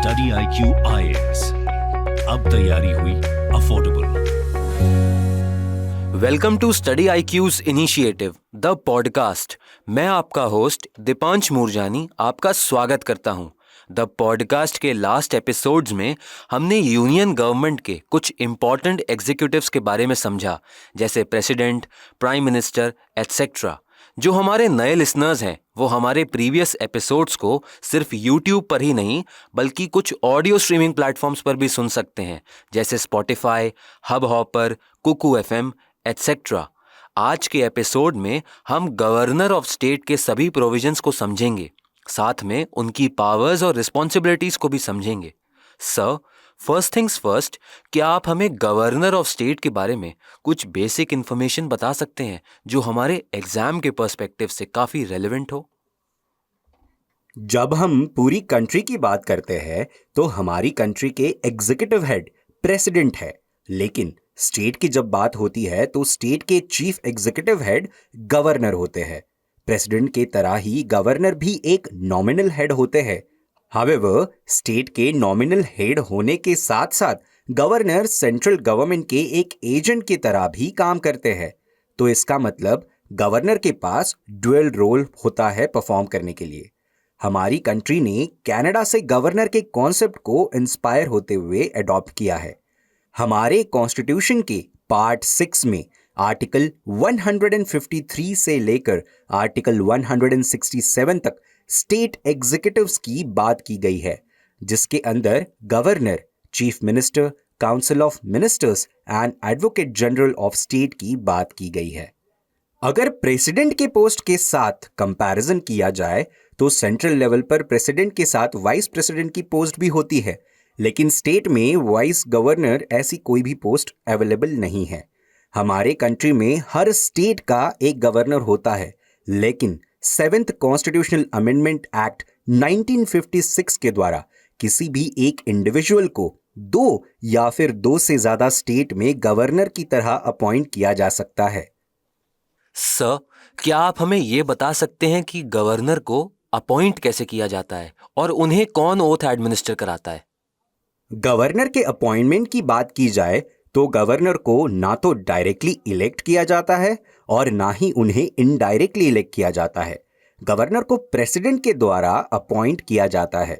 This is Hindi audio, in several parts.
स्टडी IQ IAS, अब तैयारी हुई affordable. Welcome to study IQ's initiative the podcast. मैं आपका होस्ट दीपांश मूरजानी आपका स्वागत करता हूं। द पॉडकास्ट के लास्ट एपिसोड्स में हमने यूनियन गवर्नमेंट के कुछ इम्पॉर्टेंट एग्जीक्यूटिव्स के बारे में समझा, जैसे प्रेसिडेंट, प्राइम मिनिस्टर एटसेट्रा। जो हमारे नए लिसनर्स हैं वो हमारे प्रीवियस एपिसोड्स को सिर्फ यूट्यूब पर ही नहीं बल्कि कुछ ऑडियो स्ट्रीमिंग प्लेटफॉर्म्स पर भी सुन सकते हैं, जैसे Spotify, Hubhopper, Kuku FM etcetera. आज के एपिसोड में हम गवर्नर ऑफ स्टेट के सभी प्रोविजंस को समझेंगे, साथ में उनकी पावर्स और रिस्पॉन्सिबिलिटीज को भी समझेंगे। सर, फर्स्ट थिंग्स फर्स्ट, क्या आप हमें गवर्नर ऑफ स्टेट के बारे में कुछ बेसिक इन्फॉर्मेशन बता सकते हैं जो हमारे एग्जाम के पर्सपेक्टिव से काफी रेलेवेंट हो? जब हम पूरी कंट्री की बात करते हैं तो हमारी कंट्री के एग्जीक्यूटिव हेड प्रेसिडेंट है, लेकिन स्टेट की जब बात होती है तो स्टेट के चीफ एग्जीक्यूटिव हेड गवर्नर होते हैं। प्रेसिडेंट के तरह ही गवर्नर भी एक नॉमिनल हेड होते हैं। हावेवर, स्टेट के नॉमिनल हेड होने के साथ साथ गवर्नर सेंट्रल गवर्नमेंट के एक एजेंट की तरह भी काम करते हैं। तो इसका मतलब गवर्नर के पास ड्यूअल रोल होता है परफॉर्म करने के लिए। हमारी कंट्री ने कनाडा से गवर्नर के कॉन्सेप्ट को इंस्पायर होते हुए अडॉप्ट किया है। हमारे कॉन्स्टिट्यूशन के पार्ट 6 में आर्टिकल 153 से लेकर आर्टिकल 167 तक स्टेट एग्जीक्यूटिव्स की बात की गई है, जिसके अंदर governor, chief minister, council of ministers and advocate general of state की बात की गई है। अगर प्रेसिडेंट के पोस्ट के साथ कंपैरिजन किया जाए तो सेंट्रल लेवल पर प्रेसिडेंट के साथ वाइस प्रेसिडेंट की पोस्ट भी होती है, लेकिन स्टेट में वाइस गवर्नर ऐसी कोई भी पोस्ट अवेलेबल नहीं है। हमारे कंट्री में हर स्टेट का एक गवर्नर होता है, लेकिन 7th कॉन्स्टिट्यूशनल अमेंडमेंट एक्ट 1956 के द्वारा किसी भी एक इंडिविजुअल को 2 या फिर 2 से ज्यादा स्टेट में गवर्नर की तरह अपॉइंट किया जा सकता है। सर, क्या आप हमें ये बता सकते हैं कि गवर्नर को अपॉइंट कैसे किया जाता है और उन्हें कौन ओथ एडमिनिस्टर कराता है? गवर्नर के अपॉइंटमेंट की बात की जाए तो गवर्नर को ना तो डायरेक्टली इलेक्ट किया जाता है और ना ही उन्हें इनडायरेक्टली इलेक्ट किया जाता है। गवर्नर को प्रेसिडेंट के द्वारा अपॉइंट किया जाता है।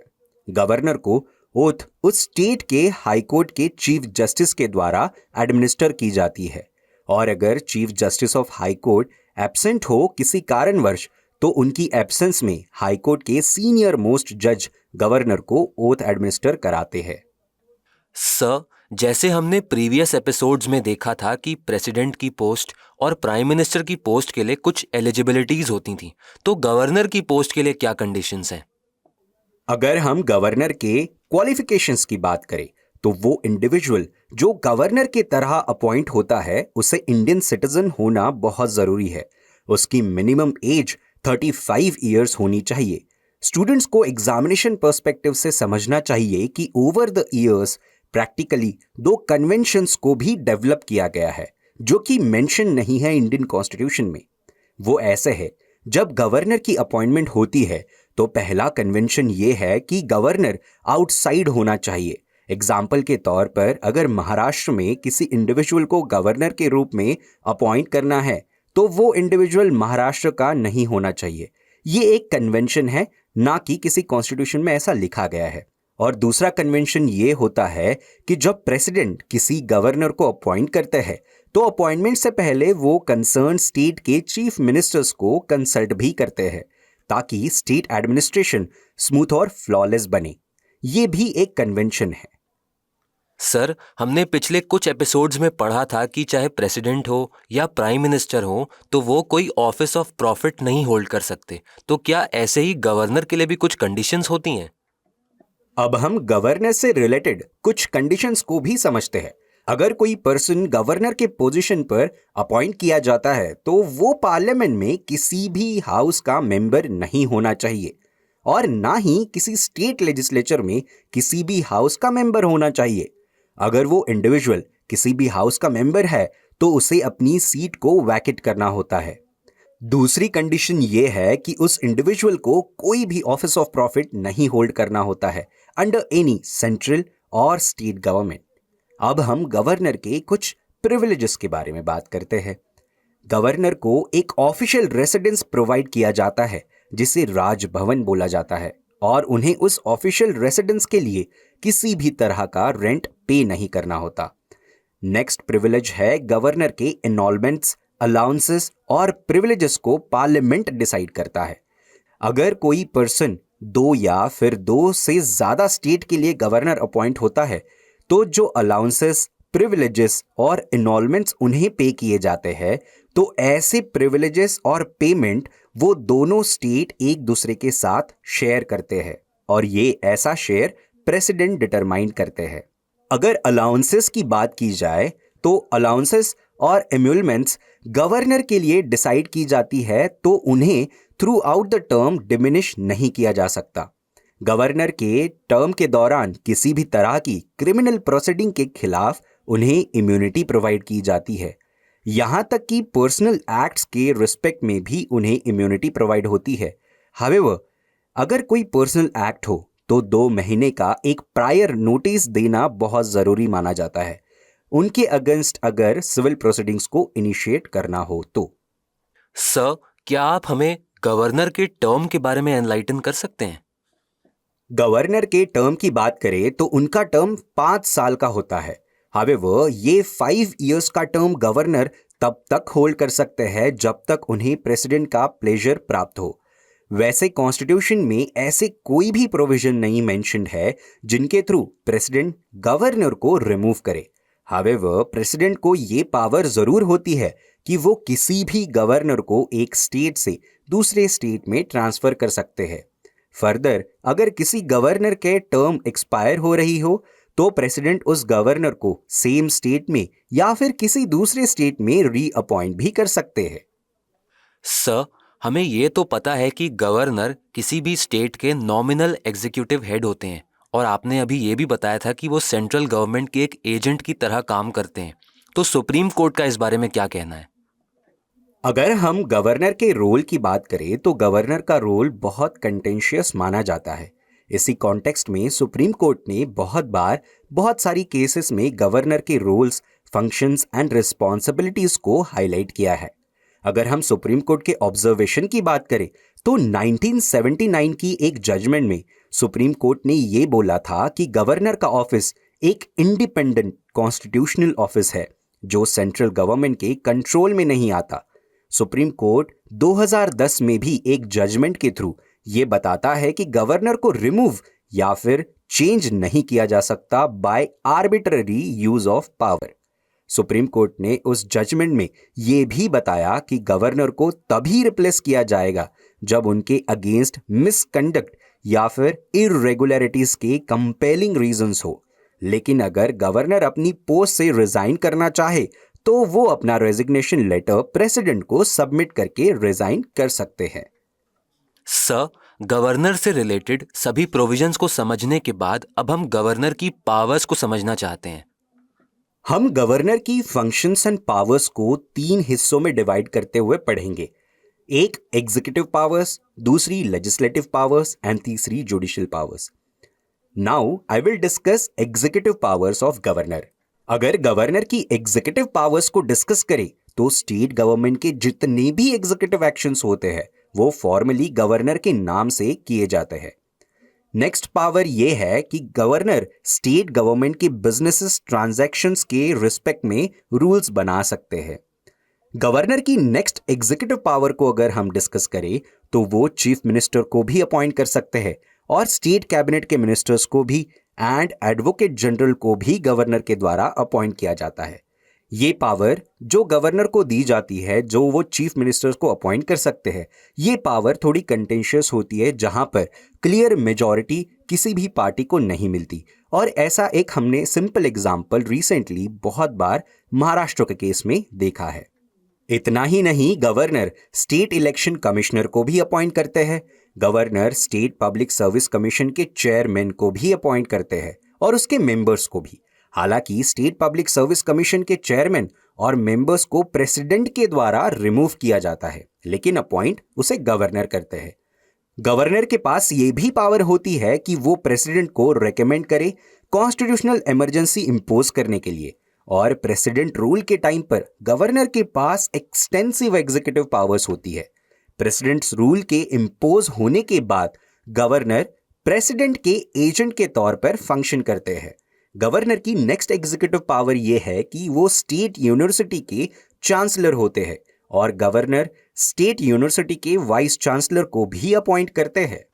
गवर्नर को ओथ उस स्टेट के हाई कोर्ट के चीफ जस्टिस के द्वारा एडमिनिस्टर की जाती है, और अगर chief justice of high court absent हो किसी कारणवश तो उनकी एब्सेंस में हाई कोर्ट के सीनियर मोस्ट जज गवर्नर को ओथ एडमिनिस्टर कराते हैं। सर, जैसे हमने प्रीवियस एपिसोड्स में देखा था कि प्रेसिडेंट की पोस्ट और प्राइम मिनिस्टर की पोस्ट के लिए कुछ एलिजिबिलिटीज होती थी, तो गवर्नर की पोस्ट के लिए क्या कंडीशंस हैं? अगर हम गवर्नर के क्वालिफिकेशंस की बात करें तो वो इंडिविजुअल जो गवर्नर के तरह अपॉइंट होता है उसे इंडियन सिटीजन होना बहुत जरूरी है। उसकी मिनिमम एज 35 इयर्स होनी चाहिए। स्टूडेंट्स को एग्जामिनेशन पर्सपेक्टिव से समझना चाहिए कि over the years practically 2 conventions को भी डेवलप किया गया है जो कि मेंशन नहीं है इंडियन कॉन्स्टिट्यूशन में। वो ऐसे है, जब गवर्नर की अपॉइंटमेंट होती है तो पहला कन्वेंशन ये है कि गवर्नर आउटसाइड होना चाहिए। एग्जाम्पल के तौर पर अगर महाराष्ट्र में किसी इंडिविजुअल को गवर्नर के रूप में अपॉइंट करना है तो वो इंडिविजुअल महाराष्ट्र का नहीं होना चाहिए। ये एक कन्वेंशन है, ना कि किसी कॉन्स्टिट्यूशन में ऐसा लिखा गया है। और दूसरा कन्वेंशन ये होता है कि जब प्रेसिडेंट किसी गवर्नर को अपॉइंट करते हैं तो अपॉइंटमेंट से पहले वो कंसर्न स्टेट के चीफ मिनिस्टर्स को कंसल्ट भी करते हैं ताकि स्टेट एडमिनिस्ट्रेशन स्मूथ और फ्लॉलेस बने। ये भी एक कन्वेंशन है। सर, हमने पिछले कुछ एपिसोड्स में पढ़ा था कि चाहे प्रेसिडेंट हो या प्राइम मिनिस्टर हो तो वो कोई ऑफिस ऑफ प्रॉफिट नहीं होल्ड कर सकते, तो क्या ऐसे ही गवर्नर के लिए भी कुछ कंडीशंस होती हैं? अब हम गवर्नर से रिलेटेड कुछ कंडीशंस को भी समझते हैं। अगर कोई पर्सन गवर्नर के पोजीशन पर अपॉइंट किया जाता है तो वो पार्लियामेंट में किसी भी हाउस का मेंबर नहीं होना चाहिए और ना ही किसी स्टेट लेजिस्लेचर में किसी भी हाउस का मेंबर होना चाहिए। अगर वो इंडिविजुअल किसी भी हाउस का मेंबर है तो उसे अपनी सीट को वैकेट करना होता है। दूसरी कंडीशन ये है कि उस इंडिविजुअल को कोई भी ऑफिस ऑफ प्रॉफिट नहीं होल्ड करना होता है अंडर एनी सेंट्रल और स्टेट गवर्नमेंट। अब हम गवर्नर के कुछ प्रिविलेजेस के बारे में बात करते हैं। गवर्नर को एक ऑफिशियल रेसिडेंस प्रोवाइड किया जाता है जिसे राजभवन बोला जाता है, और उन्हें उस ऑफिशियल रेसिडेंस के लिए किसी भी तरह का रेंट पे नहीं करना होता। नेक्स्ट प्रिविलेज है गवर्नर के एनॉलमेंट्स, अलाउंसेस और प्रिविलेजेस को पार्लियामेंट डिसाइड करता है। अगर कोई पर्सन 2 या फिर 2 से ज्यादा स्टेट के लिए गवर्नर अपॉइंट होता है तो जो अलाउंसेस, प्रिविलेजेस और एनॉलमेंट्स उन्हें पे किए जाते हैं, तो ऐसे प्रिविलेजेस और पेमेंट वो दोनों स्टेट एक दूसरे के साथ शेयर करते हैं, और ये ऐसा शेयर प्रेसिडेंट डिटरमाइन करते हैं। अगर अलाउंसेस की बात की जाए तो अलाउंसेस और एम्यूलमेंट्स गवर्नर के लिए डिसाइड की जाती है, तो उन्हें through out the term diminish नहीं किया जा सकता। गवर्नर के टर्म के दौरान किसी भी तरह की क्रिमिनल प्रोसीडिंग के खिलाफ उन्हें इम्यूनिटी प्रोवाइड की जाती है। यहां तक कि पर्सनल एक्ट्स के रिस्पेक्ट में भी उन्हें इम्यूनिटी प्रोवाइड होती है। हावेवर, अगर कोई पर्सनल एक्ट हो तो 2 महीने का एक प्रायर नोटिस देना बहुत जरूरी माना जाता है, उनके अगेंस्ट अगर सिविल प्रोसीडिंग्स को इनिशिएट करना हो तो। सर, क्या आप हमें गवर्नर के टर्म के बारे में एनलाइटन कर सकते हैं? गवर्नर के टर्म की बात करें तो उनका टर्म 5 साल का होता है। हावेवर, ये 5 इयर्स का टर्म गवर्नर तब तक होल्ड कर सकते हैं जब तक उन्हें प्रेसिडेंट का प्लेजर प्राप्त हो। वैसे कॉन्स्टिट्यूशन में ऐसे कोई भी प्रोविजन नहीं मेंशन्ड है जिनके थ्रू प्रेसिडेंट गवर्नर को रिमूव करे। हावेवर, प्रेसिडेंट को ये पावर जरूर होती है कि वो किसी भी गवर्नर को एक स्टेट से दूसरे स्टेट में ट्रांसफर कर सकते हैं। फर्दर, अगर किसी गवर्नर के टर्म एक्सपायर हो रही हो तो प्रेसिडेंट उस गवर्नर को सेम स्टेट में या फिर किसी दूसरे स्टेट में रीअपॉइंट भी कर सकते हैं। सर, हमें ये तो पता है कि गवर्नर किसी भी स्टेट के नॉमिनल एग्जीक्यूटिव हेड होते हैं, और आपने अभी ये भी बताया था कि वो सेंट्रल गवर्नमेंट के एक एजेंट की तरह काम करते हैं। तो सुप्रीम कोर्ट का इस बारे में क्या कहना है? अगर हम गवर्नर के रोल की बात करें तो गवर्नर का रोल बहुत कंटेंशियस माना जाता है। इसी कॉन्टेक्स्ट में सुप्रीम कोर्ट ने बहुत बार बहुत सारी केसेस में गवर्नर के रोल्स, फंक्शंस एंड रिस्पॉन्सिबिलिटीज को हाईलाइट किया है। अगर हम सुप्रीम कोर्ट के ऑब्जर्वेशन की बात करें तो 1979 की एक जजमेंट में सुप्रीम कोर्ट ने ये बोला था कि गवर्नर का ऑफिस एक इंडिपेंडेंट कॉन्स्टिट्यूशनल ऑफिस है जो सेंट्रल गवर्नमेंट के कंट्रोल में नहीं आता। सुप्रीम कोर्ट 2010 में भी एक जजमेंट के थ्रू ये बताता है कि गवर्नर को रिमूव या फिर चेंज नहीं किया जा सकता by arbitrary use of power. Supreme Court ने उस जजमेंट में ये भी बताया कि गवर्नर को तभी रिप्लेस किया जाएगा जब उनके अगेंस्ट मिसकंडक्ट या फिर इरेगुलरिटीज के कंपेलिंग रीजंस हो। लेकिन अगर गवर्नर अपनी पोस्ट से रिजाइन करना चाहे तो वो अपना रेजिग्नेशन लेटर प्रेसिडेंट को सबमिट करके रिजाइन कर सकते हैं। सर, गवर्नर से रिलेटेड सभी प्रोविजंस को समझने के बाद अब हम गवर्नर की पावर्स को समझना चाहते हैं। हम गवर्नर की फंक्शंस एंड पावर्स को 3 हिस्सों में डिवाइड करते हुए पढ़ेंगे। एक एग्जीक्यूटिव पावर्स, दूसरी लेजिस्लेटिव पावर्स एंड तीसरी judicial powers. Now I will discuss executive powers of governor. अगर गवर्नर की एग्जीक्यूटिव पावर्स को डिस्कस करें तो स्टेट गवर्नमेंट के जितने भी एग्जीक्यूटिव एक्शंस होते हैं वो फॉर्मली गवर्नर के नाम से किए जाते हैं। नेक्स्ट पावर यह है कि गवर्नर स्टेट गवर्नमेंट के बिजनेसेस ट्रांजैक्शंस के रिस्पेक्ट में रूल्स बना सकते हैं। गवर्नर की नेक्स्ट एग्जीक्यूटिव पावर को अगर हम डिस्कस करें तो वो चीफ मिनिस्टर को भी अपॉइंट कर सकते हैं और स्टेट कैबिनेट के मिनिस्टर्स को भी एंड एडवोकेट जनरल को भी गवर्नर के द्वारा अपॉइंट किया जाता है। ये पावर जो गवर्नर को दी जाती है, जो वो चीफ मिनिस्टर्स को अपॉइंट कर सकते हैं, ये पावर थोड़ी कंटेंशियस होती है जहां पर क्लियर मेजॉरिटी किसी भी पार्टी को नहीं मिलती। और ऐसा एक हमने सिंपल एग्जाम्पल रिसेंटली बहुत बार महाराष्ट्र के केस में देखा है। इतना ही नहीं, गवर्नर स्टेट इलेक्शन कमिश्नर को भी अपॉइंट करते हैं। Governor state public service commission के चेयरमैन को भी अपॉइंट करते हैं और उसके मेंबर्स को भी। हालांकि स्टेट पब्लिक सर्विस कमीशन के चेयरमैन और मेंबर्स को प्रेसिडेंट के द्वारा रिमूव किया जाता है, लेकिन अपॉइंट उसे गवर्नर करते हैं। गवर्नर के पास ये भी पावर होती है कि वो प्रेसिडेंट को रेकमेंड करे कॉन्स्टिट्यूशनल इमरजेंसी इंपोज करने के लिए, और प्रेसिडेंट रूल के टाइम पर गवर्नर के पास एक्सटेंसिव एग्जीक्यूटिव पावर्स होती है। प्रेसिडेंट्स रूल के इंपोज होने के बाद गवर्नर प्रेसिडेंट के एजेंट के तौर पर फंक्शन करते हैं। गवर्नर की नेक्स्ट एग्जीक्यूटिव पावर यह है कि वो स्टेट यूनिवर्सिटी के चांसलर होते हैं, और गवर्नर स्टेट यूनिवर्सिटी के वाइस चांसलर को भी अपॉइंट करते हैं।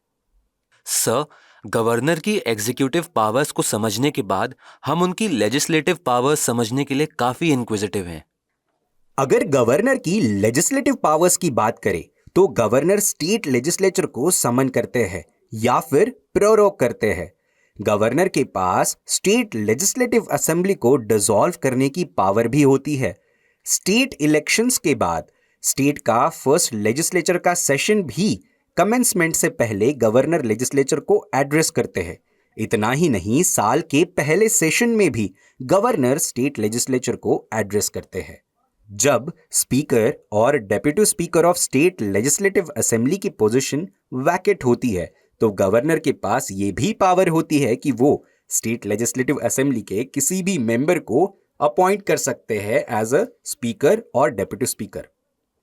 सर, गवर्नर की एग्जीक्यूटिव पावर्स को समझने के बाद हम उनकी लेजिस्लेटिव पावर्स समझने के लिए काफी इंक्विजिटिव हैं। अगर गवर्नर की लेजिस्लेटिव पावर्स की बात करें तो गवर्नर स्टेट लेजिस्लेचर को समन करते हैं या फिर प्रोरोग करते हैं। गवर्नर के पास स्टेट लेजिस्लेटिव असेंबली को डिसॉल्व करने की पावर भी होती है। स्टेट इलेक्शंस के बाद स्टेट का फर्स्ट लेजिस्लेचर का सेशन भी कमेंसमेंट से पहले गवर्नर लेजिस्लेचर को एड्रेस करते हैं। इतना ही नहीं, साल के पहले सेशन में भी गवर्नर स्टेट लेजिस्लेचर को एड्रेस करते हैं। जब स्पीकर और deputy speaker of state legislative assembly की पोजीशन वैकेट होती है तो गवर्नर के पास ये भी पावर होती है कि वो स्टेट लेजिस्लेटिव असेंबली के किसी भी मेंबर को अपॉइंट कर सकते हैं एज अ स्पीकर और डेप्यूटी स्पीकर।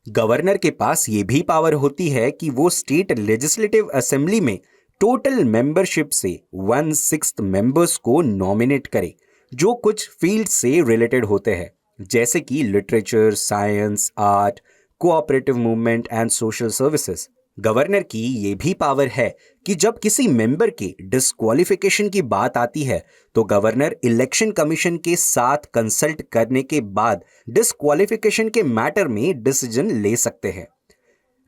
गवर्नर के पास ये भी पावर होती है कि वो स्टेट लेजिस्लेटिव असेंबली में टोटल मेंबरशिप से 1/6 मेंबर्स को नॉमिनेट करे जो कुछ फील्ड से रिलेटेड होते हैं, जैसे कि literature, science, art, cooperative movement and social services. Governor की ये भी पावर है कि जब किसी मेंबर के डिस्क्वालिफिकेशन की बात आती है तो गवर्नर इलेक्शन कमीशन के साथ कंसल्ट करने के बाद डिस्क्वालिफिकेशन के मैटर में डिसीजन ले सकते हैं।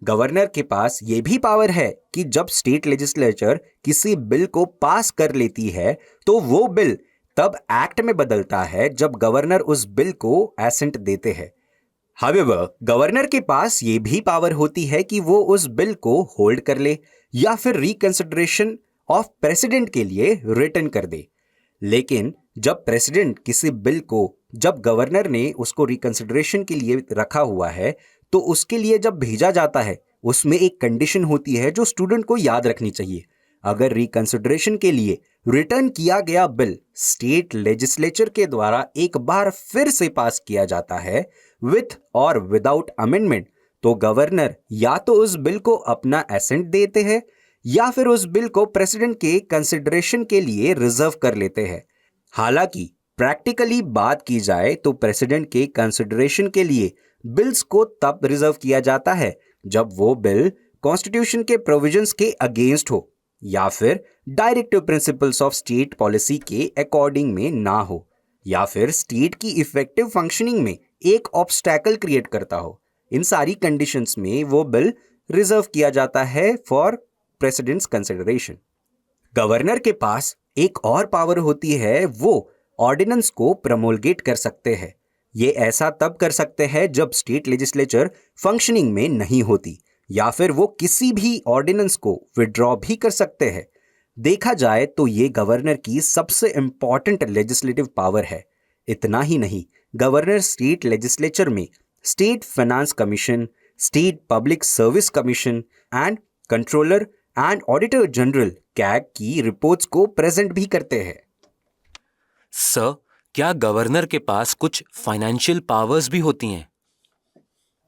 गवर्नर के पास ये भी पावर है कि जब स्टेट लेजिस्लेचर किसी बिल को पास कर लेती है तो वो बिल तब एक्ट में बदलता है जब गवर्नर उस बिल को एसेंट देते हैं। हाउएवर, गवर्नर के पास ये भी पावर होती है कि वो उस बिल को होल्ड कर ले या फिर रिकंसिडरेशन ऑफ प्रेसिडेंट के लिए रिटर्न कर दे। लेकिन जब प्रेसिडेंट किसी बिल को, जब गवर्नर ने उसको रिकंसिडरेशन के लिए रखा हुआ है तो उसके लिए जब भेजा जाता है उसमें एक कंडीशन होती है जो स्टूडेंट को याद रखनी चाहिए। अगर रिकंसिडरेशन के लिए रिटर्न किया गया बिल स्टेट लेजिस्लेचर के द्वारा एक बार फिर से पास किया जाता है विथ और विदाउट अमेंडमेंट, तो गवर्नर या तो उस बिल को अपना एसेंट देते हैं या फिर उस बिल को प्रेसिडेंट के कंसिडरेशन के लिए रिजर्व कर लेते हैं। हालांकि प्रैक्टिकली बात की जाए तो प्रेसिडेंट के कंसिडरेशन के लिए बिल्स को तब रिजर्व किया जाता है जब वो बिल कॉन्स्टिट्यूशन के प्रोविजंस के अगेंस्ट हो या फिर directive principles of state policy के अकॉर्डिंग में ना हो या फिर स्टेट की इफेक्टिव फंक्शनिंग में एक ऑब्स्टैकल क्रिएट करता हो। इन सारी कंडीशंस में वो बिल रिजर्व किया जाता है फॉर प्रेसिडेंट्स कंसिडरेशन। गवर्नर के पास एक और पावर होती है, वो ऑर्डिनेंस को प्रमोलगेट कर सकते हैं। ये ऐसा तब कर सकते हैं जब स्टेट लेजिस्लेचर फंक्शनिंग में नहीं होती या फिर वो किसी भी ऑर्डिनेंस को विड्रॉ भी कर सकते हैं। देखा जाए तो ये गवर्नर की सबसे इंपॉर्टेंट लेजिस्लेटिव पावर है। इतना ही नहीं, गवर्नर स्टेट लेजिस्लेचर में state finance commission, state public service commission and controller and auditor general CAG की रिपोर्ट्स को प्रेजेंट भी करते हैं। सर, क्या गवर्नर के पास कुछ फाइनेंशियल पावर्स भी होती हैं?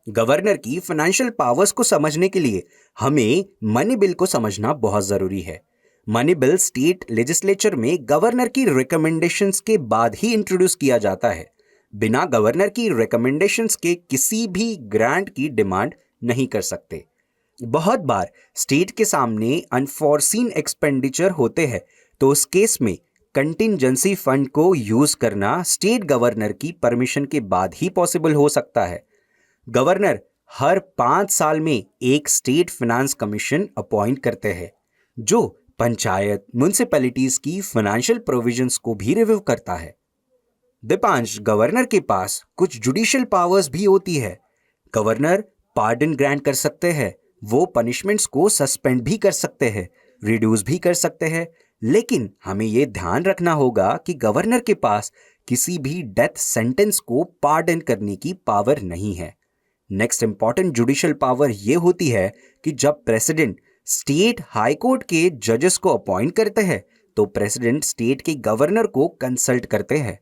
गवर्नर की फाइनेंशियल पावर्स को समझने के लिए हमें मनी बिल को समझना बहुत जरूरी है। मनी बिल स्टेट लेजिस्लेचर में गवर्नर की रिकमेंडेशंस के बाद ही इंट्रोड्यूस किया जाता है। बिना गवर्नर की रिकमेंडेशंस के किसी भी ग्रांट की डिमांड नहीं कर सकते। बहुत बार स्टेट के सामने अनफोर्सीन एक्सपेंडिचर होते हैं तो उस केस में कंटिंजेंसी फंड को यूज करना स्टेट गवर्नर की परमिशन के बाद ही पॉसिबल हो सकता है। गवर्नर हर 5 साल में एक स्टेट फाइनेंस कमीशन अपॉइंट करते हैं जो पंचायत म्युनिसिपैलिटीज की फाइनेंशियल प्रोविजंस को भी रिव्यू करता है। दीपांश, गवर्नर के पास कुछ जुडिशियल पावर्स भी होती है। गवर्नर पार्डन ग्रांट कर सकते हैं, वो पनिशमेंट्स को सस्पेंड भी कर सकते हैं, रिड्यूस भी कर सकते हैं लेकिन हमें ये ध्यान रखना होगा कि गवर्नर के पास किसी भी डेथ सेंटेंस को पार्डन करने की पावर नहीं है। नेक्स्ट इंपॉर्टेंट जुडिशियल पावर ये होती है कि जब प्रेसिडेंट स्टेट हाई कोर्ट के जजेस को अपॉइंट करते हैं तो प्रेसिडेंट स्टेट के गवर्नर को कंसल्ट करते हैं।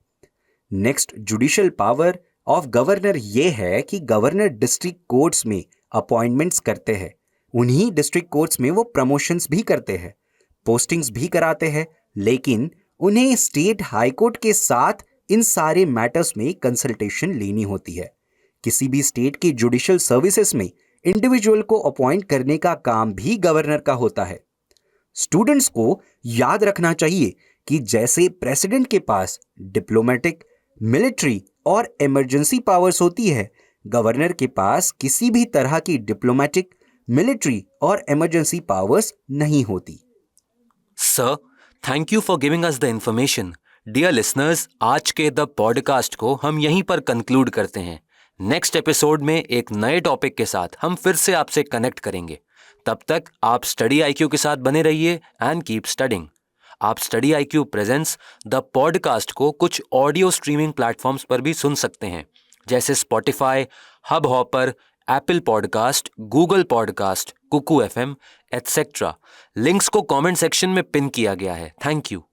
Next judicial power of governor ये है कि गवर्नर डिस्ट्रिक्ट कोर्ट्स में अपॉइंटमेंट्स करते हैं। उन्हीं डिस्ट्रिक्ट कोर्ट्स में वो प्रमोशंस भी करते हैं, पोस्टिंग्स भी कराते हैं, लेकिन उन्हें स्टेट हाई कोर्ट के साथ इन सारे मैटर्स में कंसल्टेशन लेनी होती है। किसी भी स्टेट की जुडिशियल सर्विसेज में इंडिविजुअल को अपॉइंट करने का काम भी गवर्नर का होता है। स्टूडेंट्स को याद रखना चाहिए कि जैसे प्रेसिडेंट के पास डिप्लोमेटिक, मिलिट्री और इमरजेंसी पावर्स होती है, गवर्नर के पास किसी भी तरह की डिप्लोमेटिक, मिलिट्री और इमरजेंसी पावर्स नहीं होती। Sir, thank you for giving us the information. Dear listeners, आज के द पॉडकास्ट को हम यहीं पर कंक्लूड करते हैं। नेक्स्ट एपिसोड में एक नए टॉपिक के साथ हम फिर से आपसे कनेक्ट करेंगे। तब तक आप स्टडी आईक्यू के साथ बने रहिए एंड कीप स्टडिंग। आप study IQ presents the podcast को कुछ ऑडियो स्ट्रीमिंग प्लेटफॉर्म्स पर भी सुन सकते हैं, जैसे Spotify, Hubhopper, Apple podcast, Google podcast, Kuku FM, etcetera. Links को कमेंट सेक्शन में पिन किया गया है। Thank you.